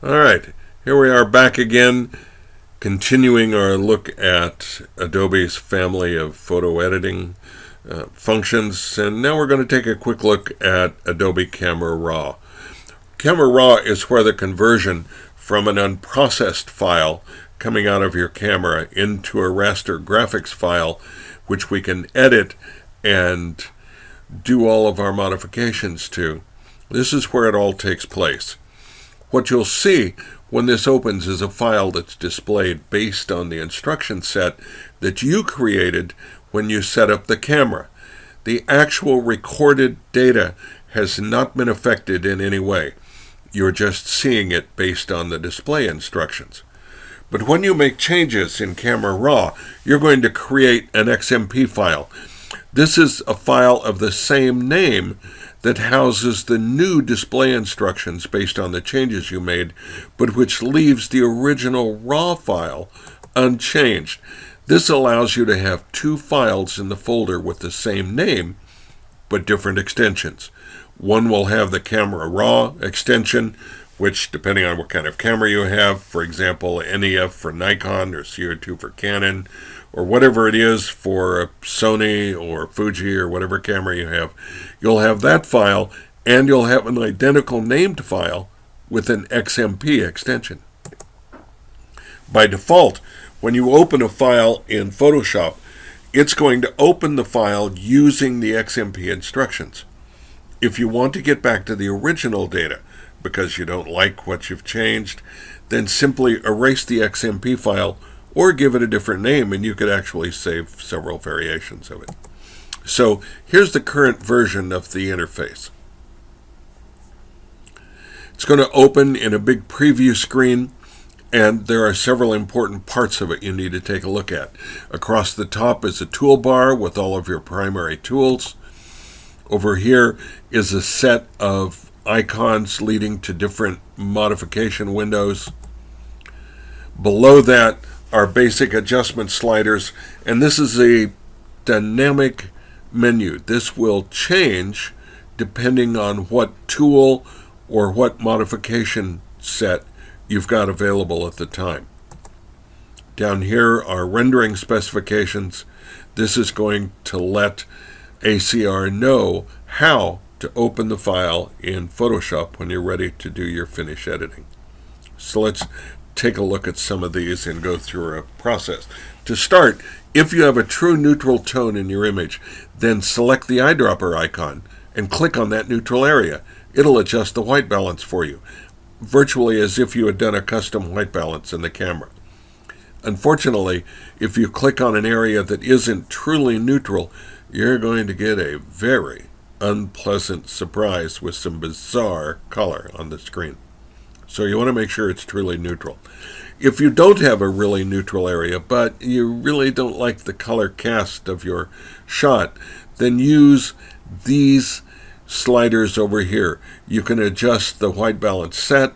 Alright, here we are back again, continuing our look at Adobe's family of photo editing functions, and now we're going to take a quick look at Adobe Camera RAW. Camera RAW is where the conversion from an unprocessed file coming out of your camera into a raster graphics file, which we can edit and do all of our modifications to. This is where it all takes place. What you'll see when this opens is a file that's displayed based on the instruction set that you created when you set up the camera. The actual recorded data has not been affected in any way. You're just seeing it based on the display instructions. But when you make changes in Camera RAW, you're going to create an Xmp file. This is a file of the same name that houses the new display instructions based on the changes you made, but which leaves the original RAW file unchanged. This allows you to have two files in the folder with the same name, but different extensions. One will have the Camera RAW extension, which, depending on what kind of camera you have, for example, NEF for Nikon or CO2 for Canon, or whatever it is for Sony or Fuji or whatever camera you have, you'll have that file, and you'll have an identical named file with an XMP extension. By default, when you open a file in Photoshop, it's going to open the file using the XMP instructions. If you want to get back to the original data because you don't like what you've changed, then simply erase the XMP file or give it a different name, and you could actually save several variations of it. So here's the current version of the interface. It's going to open in a big preview screen, and there are several important parts of it you need to take a look at. Across the top is a toolbar with all of your primary tools. Over here is a set of icons leading to different modification windows. Below that are basic adjustment sliders, and this is a dynamic menu. This will change depending on what tool or what modification set you've got available at the time. Down here are rendering specifications. This is going to let ACR know how to open the file in Photoshop when you're ready to do your finish editing. So let's take a look at some of these and go through a process. To start, if you have a true neutral tone in your image, then select the eyedropper icon and click on that neutral area. It'll adjust the white balance for you, virtually as if you had done a custom white balance in the camera. Unfortunately, if you click on an area that isn't truly neutral, you're going to get a very unpleasant surprise with some bizarre color on the screen. So you want to make sure it's truly neutral. If you don't have a really neutral area, but you really don't like the color cast of your shot, then use these sliders over here. You can adjust the white balance set,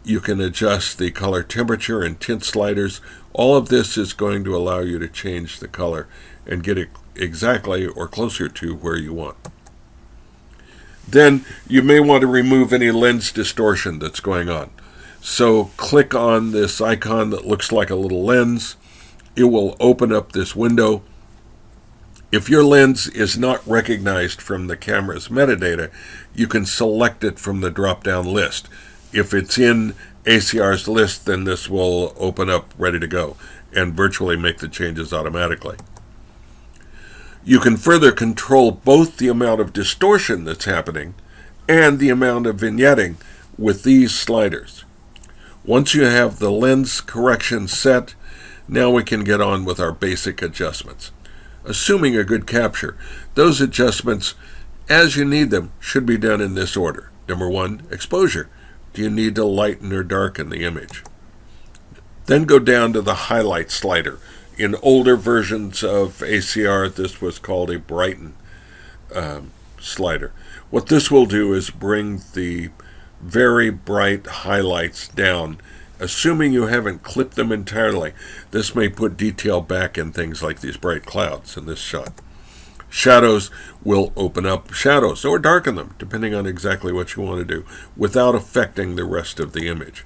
you can adjust the color temperature and tint sliders. All of this is going to allow you to change the color and get it exactly or closer to where you want. Then you may want to remove any lens distortion that's going on. So click on this icon that looks like a little lens. It will open up this window. If your lens is not recognized from the camera's metadata, you can select it from the drop-down list. If it's in ACR's list, then this will open up ready to go and virtually make the changes automatically. You can further control both the amount of distortion that's happening and the amount of vignetting with these sliders. Once you have the lens correction set, now we can get on with our basic adjustments. Assuming a good capture, those adjustments, as you need them, should be done in this order. Number 1, exposure. Do you need to lighten or darken the image? Then go down to the highlight slider. In older versions of ACR, this was called a brighten slider. What this will do is bring the very bright highlights down. Assuming you haven't clipped them entirely, this may put detail back in things like these bright clouds in this shot. Shadows will open up shadows or darken them, depending on exactly what you want to do, without affecting the rest of the image.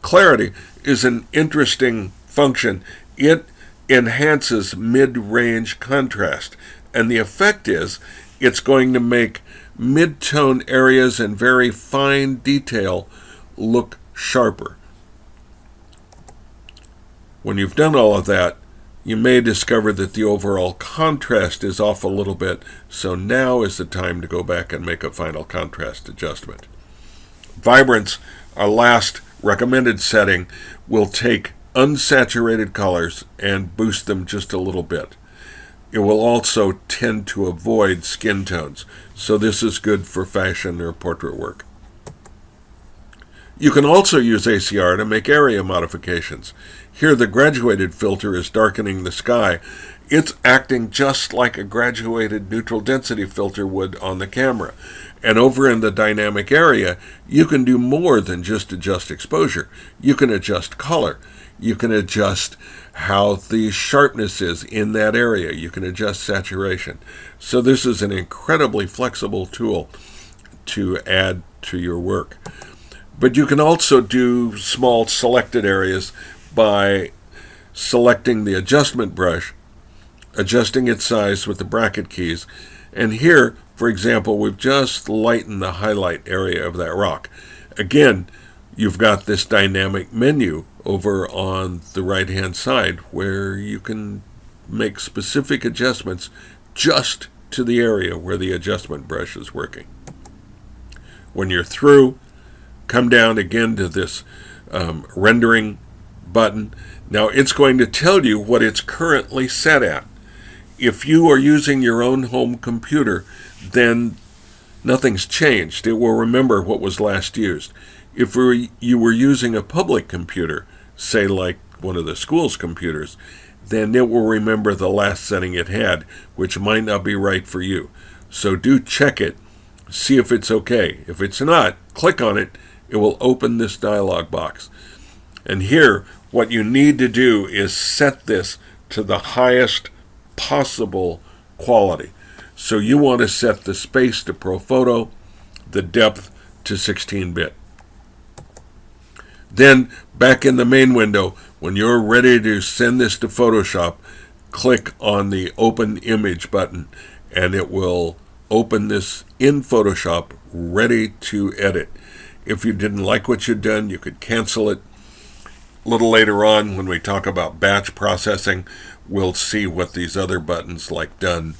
Clarity is an interesting function. It enhances mid-range contrast, and the effect is it's going to make mid-tone areas and very fine detail look sharper. When you've done all of that, you may discover that the overall contrast is off a little bit, so now is the time to go back and make a final contrast adjustment. Vibrance, our last recommended setting, will take unsaturated colors and boost them just a little bit. It will also tend to avoid skin tones, so this is good for fashion or portrait work. You can also use ACR to make area modifications. Here the graduated filter is darkening the sky. It's acting just like a graduated neutral density filter would on the camera. And over in the dynamic area, you can do more than just adjust exposure. You can adjust color. You can adjust how the sharpness is in that area. You can adjust saturation. So this is an incredibly flexible tool to add to your work. But you can also do small selected areas by selecting the adjustment brush, adjusting its size with the bracket keys, and here, for example, we've just lightened the highlight area of that rock. Again, you've got this dynamic menu over on the right-hand side where you can make specific adjustments just to the area where the adjustment brush is working. When you're through, come down again to this rendering button. Now it's going to tell you what it's currently set at. If you are using your own home computer, then nothing's changed. It will remember what was last used. If you were using a public computer, say like one of the school's computers, then it will remember the last setting it had, which might not be right for you. So do check it, see if it's okay. If it's not, click on it. It will open this dialog box. And here, what you need to do is set this to the highest possible quality. So you want to set the space to ProPhoto, the depth to 16-bit. Then, back in the main window, when you're ready to send this to Photoshop, click on the Open Image button, and it will open this in Photoshop, ready to edit. If you didn't like what you'd done, you could cancel it. A little later on, when we talk about batch processing, we'll see what these other buttons like Done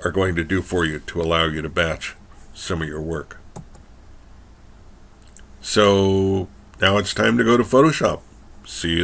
are going to do for you to allow you to batch some of your work. So now it's time to go to Photoshop. See you